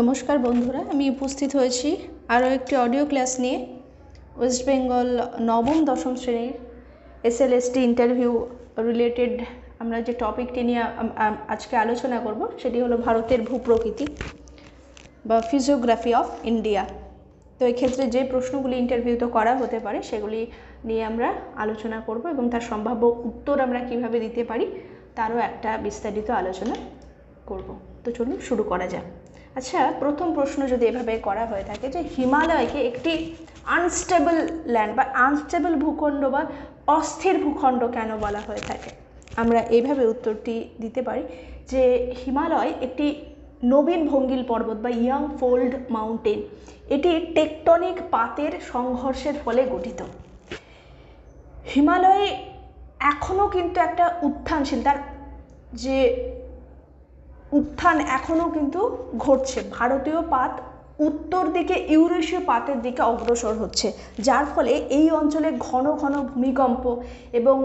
নমস্কার বন্ধুরা, আমি উপস্থিত হয়েছি আরও একটি অডিও ক্লাস নিয়ে। ওয়েস্ট বেঙ্গল নবম দশম শ্রেণীর এসএলএসটি ইন্টারভিউ রিলেটেড আমরা যে টপিকটি নিয়ে আজকে আলোচনা করব সেটি হলো ভারতের ভূপ্রকৃতি বা ফিজিওগ্রাফি অফ ইন্ডিয়া। তো এক্ষেত্রে যে প্রশ্নগুলি ইন্টারভিউতে করা হতে পারে সেগুলি নিয়ে আমরা আলোচনা করব এবং তার সম্ভাব্য উত্তর আমরা কিভাবে দিতে পারি তারও একটা বিস্তারিত আলোচনা করব। তো চলুন শুরু করা যাক। আচ্ছা, প্রথম প্রশ্ন যদি এভাবে করা হয়ে থাকে যে হিমালয়কে একটি আনস্টেবল ল্যান্ড বা আনস্টেবল ভূখণ্ড বা অস্থির ভূখণ্ড কেন বলা হয়ে থাকে, আমরা এইভাবে উত্তরটি দিতে পারি যে হিমালয় একটি নবীন ভঙ্গিল পর্বত বা ইয়াং ফোল্ড মাউন্টেন। এটি টেকটনিক পাতের সংঘর্ষের ফলে গঠিত। হিমালয়ে এখনও কিন্তু একটা উত্থানশীল, তার যে উত্থান এখনও কিন্তু ঘটছে। ভারতীয় পাত উত্তর দিকে ইউরেশীয় পাতের দিকে অগ্রসর হচ্ছে, যার ফলে এই অঞ্চলে ঘন ঘন ভূমিকম্প এবং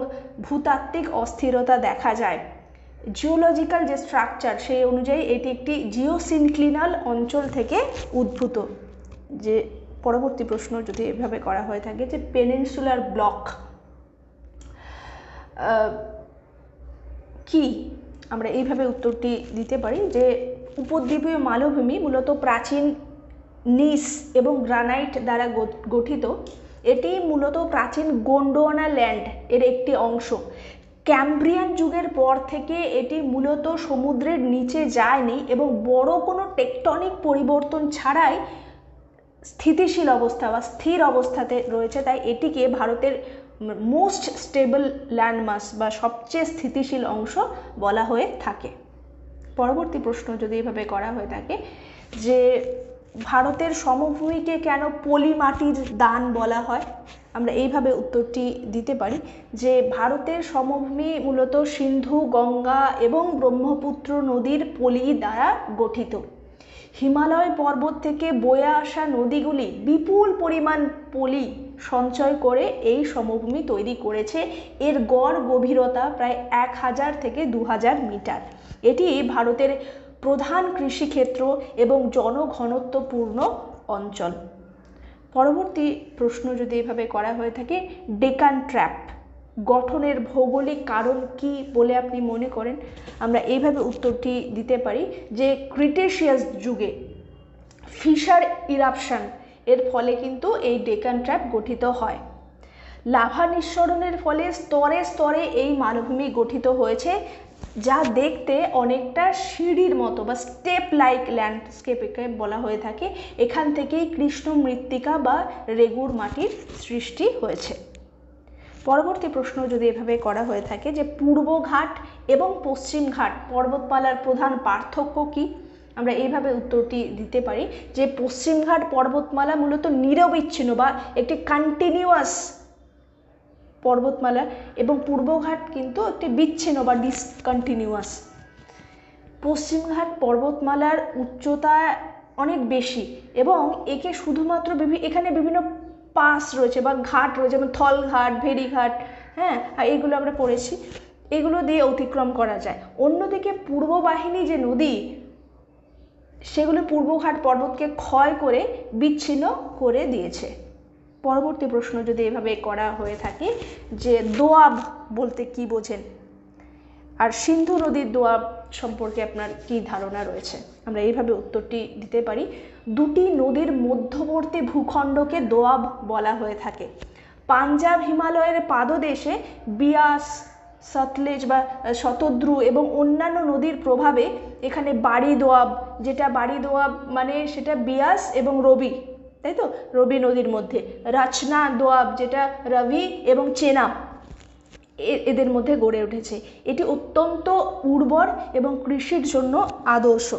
ভূতাত্ত্বিক অস্থিরতা দেখা যায়। জিওলজিক্যাল যে স্ট্রাকচার সেই অনুযায়ী এটি একটি জিওসিনক্লিনাল অঞ্চল থেকে উদ্ভূত। যে পরবর্তী প্রশ্ন যদি এভাবে করা হয়ে থাকে যে পেনিনসুলার ব্লক কি, আমরা এইভাবে উত্তরটি দিতে পারি যে উপদ্বীপীয় মালভূমি মূলত প্রাচীন নিস এবং গ্রানাইট দ্বারা গঠিত। এটি মূলত প্রাচীন গোন্ডোয়ানা ল্যান্ড এর একটি অংশ। ক্যাম্ব্রিয়ান যুগের পর থেকে এটি মূলত সমুদ্রের নিচে যায়নি এবং বড় কোনো টেকটনিক পরিবর্তন ছাড়াই স্থিতিশীল অবস্থা বা স্থির অবস্থাতে রয়েছে। তাই এটিকে ভারতের মোস্ট স্টেবল ল্যান্ডমাস বা সবচেয়ে স্থিতিশীল অংশ বলা হয়ে থাকে। পরবর্তী প্রশ্ন যদি এভাবে করা হয়ে থাকে যে ভারতের সমভূমিকে কেন পলি মাটির দান বলা হয়, আমরা এইভাবে উত্তরটি দিতে পারি যে ভারতের সমভূমি মূলত সিন্ধু, গঙ্গা এবং ব্রহ্মপুত্র নদীর পলি দ্বারা গঠিত। হিমালয় পর্বত থেকে বয়ে আসা নদীগুলি বিপুল পরিমাণ পলি সঞ্চয় করে এই সমভূমি তৈরি করেছে। এর গড় গভীরতা প্রায় 1000 থেকে 2000 মিটার। এটি ভারতের প্রধান কৃষিক্ষেত্র এবং জনঘনত্বপূর্ণ অঞ্চল। পরবর্তী প্রশ্ন যদি এভাবে করা হয়ে থাকে ডেকান ট্র্যাপ গঠনের ভৌগোলিক কারণ কি বলে আপনি মনে করেন, আমরা এইভাবে উত্তরটি দিতে পারি যে ক্রিটেশিয়াস যুগে ফিশার ইরাপশন এর ফলে কিন্তু এই ডেকান ট্র্যাপ গঠিত হয়। লাভা নিঃসরণের ফলে স্তরে স্তরে এই মালভূমি গঠিত হয়েছে, যা দেখতে অনেকটা সিঁড়ির মতো বা স্টেপ লাইক ল্যান্ডস্কেপকে বলা হয়ে থাকে। এখান থেকেই কৃষ্ণ মৃত্তিকা বা রেগুর মাটির সৃষ্টি হয়েছে। পরবর্তী প্রশ্ন যদি এভাবে করা হয়ে থাকে যে পূর্ব ঘাট এবং পশ্চিম ঘাট পর্বতমালার প্রধান পার্থক্য কি, আমরা এইভাবে উত্তরটি দিতে পারি যে পশ্চিমঘাট পর্বতমালা মূলত নিরবিচ্ছিন্ন বা একটি কন্টিনিউয়াস পর্বতমালা এবং পূর্বঘাট কিন্তু একটি বিচ্ছিন্ন বা ডিসকন্টিনিউয়াস। পশ্চিমঘাট পর্বতমালার উচ্চতা অনেক বেশি এবং একে শুধুমাত্র এখানে বিভিন্ন পাস রয়েছে বা ঘাট রয়েছে, যেমন থলঘাট, ভেড়িঘাট, হ্যাঁ এইগুলো আমরা পড়েছি, এগুলো দিয়ে অতিক্রম করা যায়। অন্যদিকে পূর্ব বাহিনী যে নদী সেগুলো পূর্বঘাট পর্বতকে ক্ষয় করে বিচ্ছিন্ন করে দিয়েছে। পরবর্তী প্রশ্ন যদি এভাবে করা হয়ে থাকে যে দোয়াব বলতে কি বোঝেন, আর সিন্ধু নদীর দোয়াব সম্পর্কে আপনার কি ধারণা রয়েছে, আমরা এইভাবে উত্তরটি দিতে পারি দুটি নদীর মধ্যবর্তী ভূখণ্ডকে দোয়াব বলা হয়ে থাকে। পাঞ্জাব হিমালয়ের পাদদেশে বিয়াস, সতলেজ বা শতদ্রু এবং অন্যান্য নদীর প্রভাবে এখানে বাড়ি দোয়াব, যেটা বাড়ি দোয়াব মানে সেটা বিয়াস এবং রবি, তাই তো, রবি নদীর মধ্যে। রচনা দোয়াব যেটা রবি এবং চেনাব এদের মধ্যে গড়ে উঠেছে। এটি অত্যন্ত উর্বর এবং কৃষির জন্য আদর্শ।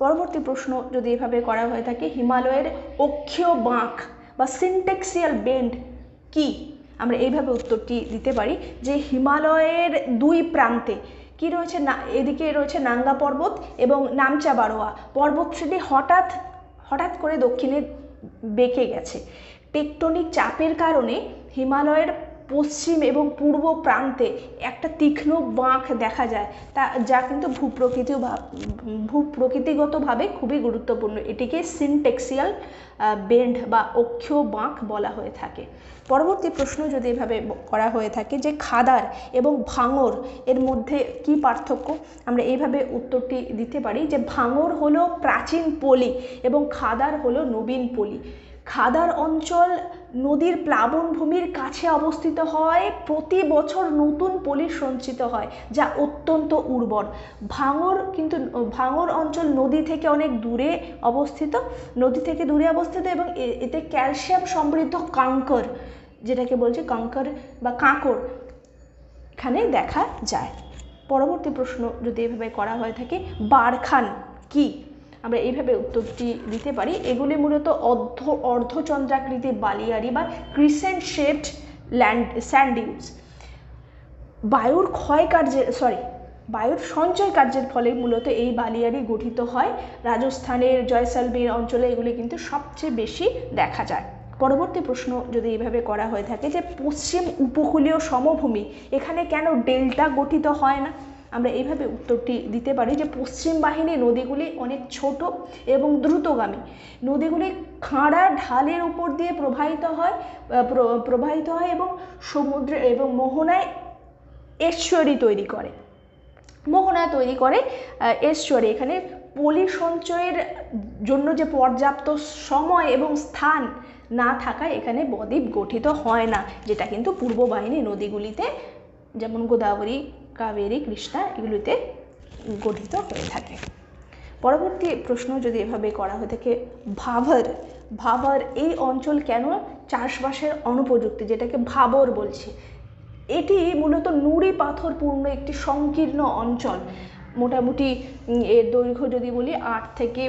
পরবর্তী প্রশ্ন যদি এভাবে করা হয়ে থাকে হিমালয়ের অক্ষীয় বাঁক বা সিনটেক্সিয়াল বেন্ড কি, আমরা এইভাবে উত্তরটি দিতে পারি যে হিমালয়ের দুই প্রান্তে কি রয়েছে না, এদিকে রয়েছে নাঙ্গা পর্বত এবং নামচা বারোয়া পর্বতশ্রেণী হঠাৎ করে দক্ষিণে বেঁকে গেছে। টেকটনিক চাপের কারণে হিমালয়ের পশ্চিম এবং পূর্ব প্রান্তে একটা তীক্ষ্ণ বাঁক দেখা যায়, যা কিন্তু ভূপ্রকৃতিগতভাবে খুবই গুরুত্বপূর্ণ। এটিকে সিনটেক্সিয়াল বেন্ড বা অক্ষীয় বাঁক বলা হয়ে থাকে। পরবর্তী প্রশ্ন যদি এভাবে করা হয়ে থাকে যে খাদার এবং ভাঙর এর মধ্যে কি পার্থক্য, আমরা এইভাবে উত্তরটি দিতে পারি যে ভাঙর হলো প্রাচীন পলি এবং খাদার হলো নবীন পলি। খাদার অঞ্চল নদীর প্লাবনভূমির কাছে অবস্থিত হয়, প্রতি বছর নতুন পলি সঞ্চিত হয় যা অত্যন্ত উর্বর। ভাঙর অঞ্চল নদী থেকে অনেক দূরে অবস্থিত, এবং এতে ক্যালসিয়াম সমৃদ্ধ কাঙ্কর, যেটাকে বলছে কাঙ্কর বা কাঁকড়, এখানে দেখা যায়। পরবর্তী প্রশ্ন যদি এভাবে করা হয়ে থাকে বারখান কি, আমরা এইভাবে উত্তরটি দিতে পারি এগুলি মূলত অর্ধচন্দ্রাকৃতি বালিয়াড়ি বা ক্রিসেন্ট শেপড স্যান্ড ডিউনস। বায়ুর সঞ্চয় কার্যের ফলে মূলত এই বালিয়াড়ি গঠিত হয়। রাজস্থানের জয়সালমের অঞ্চলে এগুলি কিন্তু সবচেয়ে বেশি দেখা যায়। পরবর্তী প্রশ্ন যদি এইভাবে করা হয়ে থাকে যে পশ্চিম উপকূলীয় সমভূমি, এখানে কেন ডেল্টা গঠিত হয় না, আমরা এইভাবে উত্তরটি দিতে পারি যে পশ্চিম বাহিনী নদীগুলি অনেক ছোট এবং দ্রুতগামী। নদীগুলি খাঁড়া ঢালের উপর দিয়ে প্রবাহিত হয় এবং সমুদ্রে এবং মোহনায় এস্চুয়ারি তৈরি করে। এখানে পলি সঞ্চয়ের জন্য যে পর্যাপ্ত সময় এবং স্থান না থাকায় এখানে বদ্বীপ গঠিত হয় না, যেটা কিন্তু পূর্ব বাহিনী নদীগুলিতে যেমন গোদাবরী, কাবেরী, কৃষ্ণা এগুলিতে গঠিত হয়ে থাকে। পরবর্তী প্রশ্ন যদি এভাবে করা হয়ে থাকে ভাভর এই অঞ্চল কেন চাষবাসের অনুপযুক্ত, যেটাকে ভাবর বলছি। এটি মূলত নুড়ি পাথর পূর্ণ একটি সংকীর্ণ অঞ্চল। মোটামুটি এর দৈর্ঘ্য যদি বলি 8 থেকে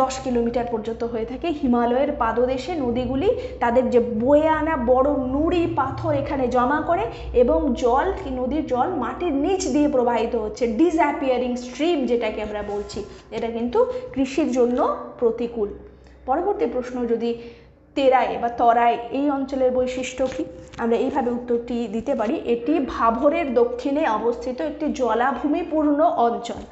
10 কিলোমিটার পর্যন্ত হয়ে থাকে। হিমালয়ের পাদদেশে নদীগুলি তাদের যে বয়ে আনা বড় নুড়ি পাথর এখানে জমা করে এবং নদীর জল মাটির নিচ দিয়ে প্রবাহিত হচ্ছে, ডিসঅ্যাপিয়ারিং স্ট্রিম যেটাকে আমরা বলছি। এটা কিন্তু কৃষির জন্য প্রতিকূল। পরবর্তী প্রশ্ন যদি তরাই এই অঞ্চলের বৈশিষ্ট্য কি, আমরা এইভাবে উত্তরটি দিতে পারি এটি ভাভরের দক্ষিণে অবস্থিত একটি জলাভূমিপূর্ণ অঞ্চল।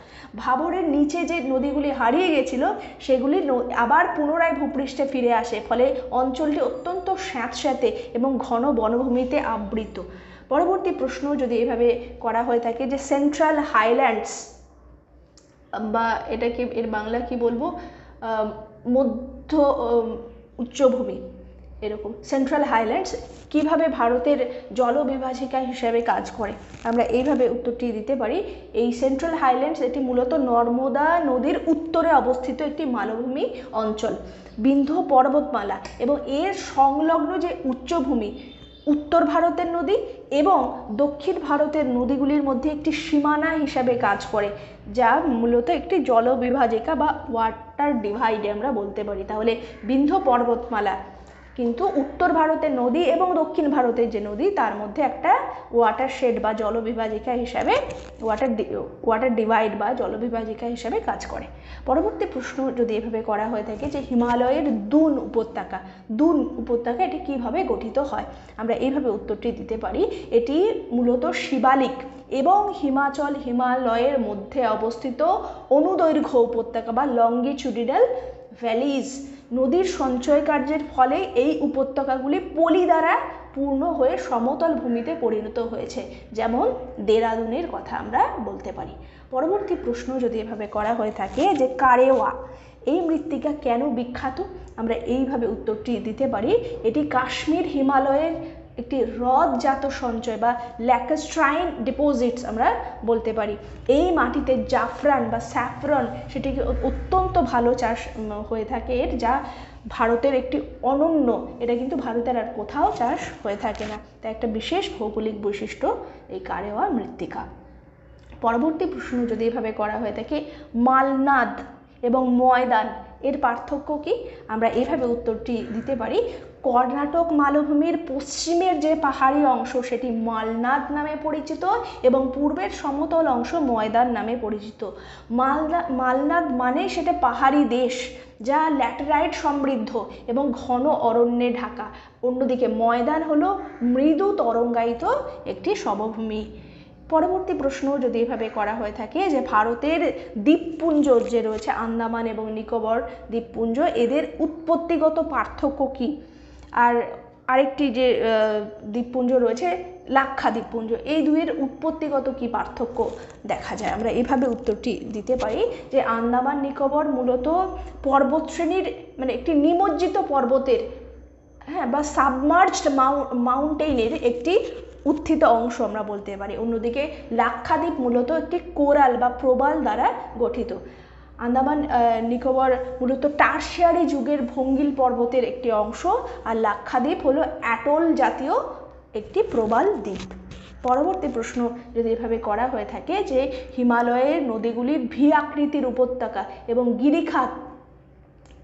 ভাভরের নিচে যে নদীগুলি হারিয়ে গেছিল সেগুলি আবার পুনরায় ভূপৃষ্ঠে ফিরে আসে, ফলে অঞ্চলটি অত্যন্ত স্যাঁতস্যাঁতে এবং ঘন বনভূমিতে আবৃত। পরবর্তী প্রশ্ন যদি এভাবে করা হয়ে থাকে যে সেন্ট্রাল হাইল্যান্ডস বা এটাকে এর বাংলা কি বলবো, মধ্য উচ্চভূমি, এরকম সেন্ট্রাল হাইল্যান্ডস কিভাবে ভারতের জলবিভাজিকা হিসাবে কাজ করে, আমরা এইভাবে উত্তরটি দিতে পারি এই সেন্ট্রাল হাইল্যান্ডস এটি মূলত নর্মদা নদীর উত্তরে অবস্থিত একটি মালভূমি অঞ্চল। বিন্ধ্য পর্বতমালা এবং এর সংলগ্ন যে উচ্চভূমি উত্তর ভারতের নদী এবং দক্ষিণ ভারতের নদীগুলির মধ্যে একটি সীমানা হিসাবে কাজ করে, যা মূলত একটি জলবিভাজিকা বা ওয়াটার ডিভাইড আমরা বলতে পারি। তাহলে বিন্ধ্য পর্বতমালা কিন্তু উত্তর ভারতের নদী এবং দক্ষিণ ভারতের যে নদী তার মধ্যে একটা ওয়াটার শেড বা জলবিভাজিকা হিসাবে ওয়াটার ডিভাইড বা জলবিভাজিকা হিসাবে কাজ করে। পরবর্তী প্রশ্ন যদি এভাবে করা হয়ে থাকে যে হিমালয়ের দুন উপত্যকা এটি কিভাবে গঠিত হয়, আমরা এইভাবে উত্তরটি দিতে পারি এটি মূলত শিবালিক এবং হিমালয়ের মধ্যে অবস্থিত অনুদৈর্ঘ্য উপত্যকা বা লঙ্গিচুডিনাল ভ্যালিজ। নদীর সঞ্চয় কার্যের ফলে এই উপত্যকাগুলি পলি দ্বারা পূর্ণ হয়ে সমতল ভূমিতে পরিণত হয়েছে, যেমন দেরাদুনের কথা আমরা বলতে পারি। পরবর্তী প্রশ্ন যদি এভাবে করা হয়ে থাকে যে কারেওয়া এই মৃত্তিকা কেন বিখ্যাত, আমরা এইভাবে উত্তরটি দিতে পারি এটি কাশ্মীর হিমালয়ের একটি হ্রদজাত সঞ্চয় বা ল্যাকেস্ট্রাইন ডিপোজিটস আমরা বলতে পারি। এই মাটিতে জাফরান বা স্যাফরন সেটিকে অত্যন্ত ভালো চাষ হয়ে থাকে এর, যা ভারতের একটি অনন্য, এটা কিন্তু ভারতের আর কোথাও চাষ হয়ে থাকে না, তাই একটা বিশেষ ভৌগোলিক বৈশিষ্ট্য এই কারেওয়া মৃত্তিকা। পরবর্তী প্রশ্ন যদি এভাবে করা হয়ে থাকে মালনাদ এবং ময়দান এর পার্থক্য কি, আমরা এইভাবে উত্তরটি দিতে পারি কর্ণাটক মালভূমির পশ্চিমের যে পাহাড়ি অংশ সেটি মালনাদ নামে পরিচিত এবং পূর্বের সমতল অংশ ময়দান নামে পরিচিত। মালনাদ মানে সেটা পাহাড়ি দেশ যা ল্যাটেরাইট সমৃদ্ধ এবং ঘন অরণ্যে ঢাকা। অন্যদিকে ময়দান হলো মৃদু তরঙ্গায়িত একটি সমভূমি। পরবর্তী প্রশ্ন যদি এভাবে করা হয়ে থাকে যে ভারতের দ্বীপপুঞ্জ যে রয়েছে আন্দামান এবং নিকোবর দ্বীপপুঞ্জ, এদের উৎপত্তিগত পার্থক্য কী? আর আরেকটি যে দ্বীপপুঞ্জ রয়েছে লাক্ষা দ্বীপপুঞ্জ, এই দুইয়ের উৎপত্তিগত কি পার্থক্য দেখা যায়? আমরা এভাবে উত্তরটি দিতে পারি যে আন্দামান নিকোবর মূলত পর্বতশ্রেণীর মানে একটি নিমজ্জিত পর্বতের বা সাবমার্জড মাউন্টেনের একটি উত্থিত অংশ আমরা বলতে পারি। অন্যদিকে লাক্ষাদ্বীপ মূলত একটি কোরাল বা প্রবাল দ্বারা গঠিত। আন্দামান নিকোবর মূলত টারশিয়ারি যুগের ভঙ্গিল পর্বতের একটি অংশ, আর লাক্ষাদ্বীপ হলো অ্যাটল জাতীয় একটি প্রবাল দ্বীপ। পরবর্তী প্রশ্ন যদি এভাবে করা হয়ে থাকে যে হিমালয়ের নদীগুলির ভি আকৃতির উপত্যকা এবং গিরিখাত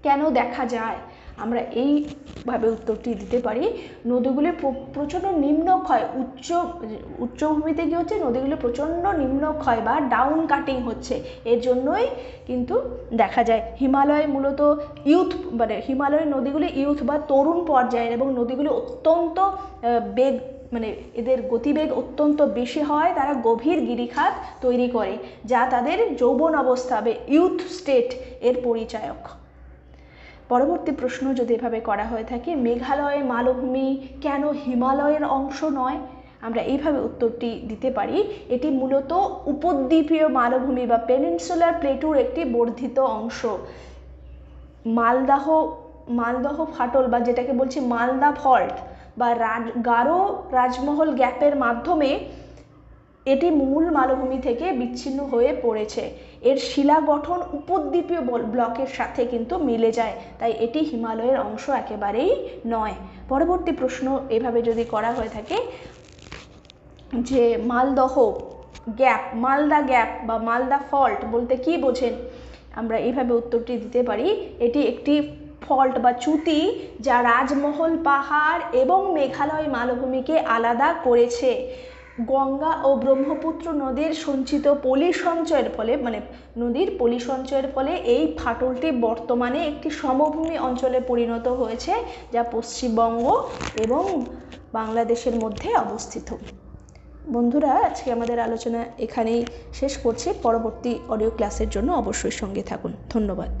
কেন দেখা যায়? আমরা এইভাবে উত্তরটি দিতে পারি, নদীগুলির প্রচণ্ড নিম্নক্ষয়, উচ্চভূমিতে কী হচ্ছে, নদীগুলির প্রচণ্ড নিম্নক্ষয় বা ডাউন কাটিং হচ্ছে, এর জন্যই কিন্তু দেখা যায়। হিমালয় মূলত হিমালয়ের নদীগুলি ইউথ বা তরুণ পর্যায়ের, এবং নদীগুলি অত্যন্ত বেগ এদের গতিবেগ অত্যন্ত বেশি হয়, তারা গভীর গিরিখাত তৈরি করে যা তাদের যৌবন অবস্থা বা ইউথ স্টেট এর পরিচায়ক। পরবর্তী প্রশ্ন যদি এভাবে করা হয়ে থাকে, মেঘালয়ের মালভূমি কেন হিমালয়ের অংশ নয়? আমরা এইভাবে উত্তরটি দিতে পারি, এটি মূলত উপদ্বীপীয় মালভূমি বা পেনিনসুলার প্লেটুর একটি বর্ধিত অংশ। মালদহ ফাটল বা যেটাকে বলছি মালদা ফল্ট বা গারো রাজমহল গ্যাপের মাধ্যমে এটি মূল মালভূমি থেকে বিচ্ছিন্ন হয়ে পড়েছে। এর শিলা গঠন উপদ্বীপীয় ব্লকের সাথে কিন্তু মিলে যায়, তাই এটি হিমালয়ের অংশ একেবারেই নয়। পরবর্তী প্রশ্ন এভাবে যদি করা হয়ে থাকে যে মালদা গ্যাপ বা মালদা ফল্ট বলতে কি বোঝেন? আমরা এইভাবে উত্তরটি দিতে পারি, এটি একটি ফল্ট বা চ্যুতি যা রাজমহল পাহাড় এবং মেঘালয় মালভূমিকে আলাদা করেছে। গঙ্গা ও ব্রহ্মপুত্র নদীর সঞ্চিত পলি সঞ্চয়ের ফলে নদীর পলি সঞ্চয়ের ফলে এই ফাটলটি বর্তমানে একটি সমভূমি অঞ্চলে পরিণত হয়েছে, যা পশ্চিমবঙ্গ এবং বাংলাদেশের মধ্যে অবস্থিত। বন্ধুরা, আজকে আমাদের আলোচনা এখানেই শেষ করছি। পরবর্তী অডিও ক্লাসের জন্য অবশ্যই সঙ্গে থাকুন। ধন্যবাদ।